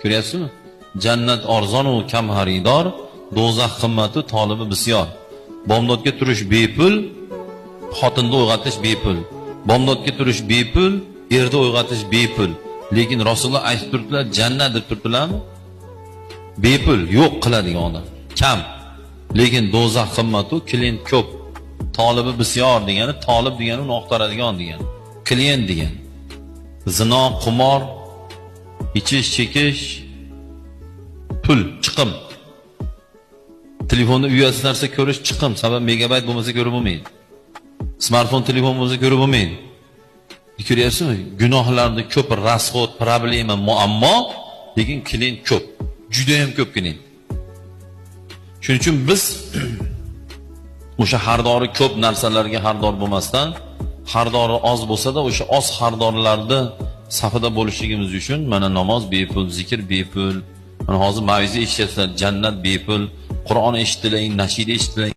Ko'ryapsizmi? Jannat arzon u kam xaridor, do'zax qimmatu tolibi bisyor. Bomdodga turish bepul, xotinni uyg'otish bepul. Bomdodga turish bepul, erda uyg'otish bepul. Lekin Rasululloh aytib turdilar, jannat deb turdilarmi? Bepul, yo'q qiladigan odam kam. Lekin do'zax qimmatu, klient ko'p. Tolibi bisyor degani, tolib degani uni oqtaradigan degani. Klient degani. Zino, qimor, ichish, chekish, pul, chiqim. Telefonni uyasiz narsa ko'rish chiqim, sabab megabayt bo'lmasa ko'rib bo'lmaydi. Smartfon, telefon bo'lsa ko'rib bo'lmaydi. Ko'ryapsizmi? Gunohlarning ko'p rasxod, problema, muammo, lekin klient ko'p. Juda ham ko'p klient. Shuning uchun biz o'sha xardori ko'p narsalarga xardor bo'lmasdan, xardori oz bo'lsa-da, o'sha oz xardorlarda safida bo'lishligimiz uchun mana namoz bepul, zikr bepul, mana hozir mav'iza eshityapsizlar, jannat bepul, Qur'on eshitiling, nashida eshitiling.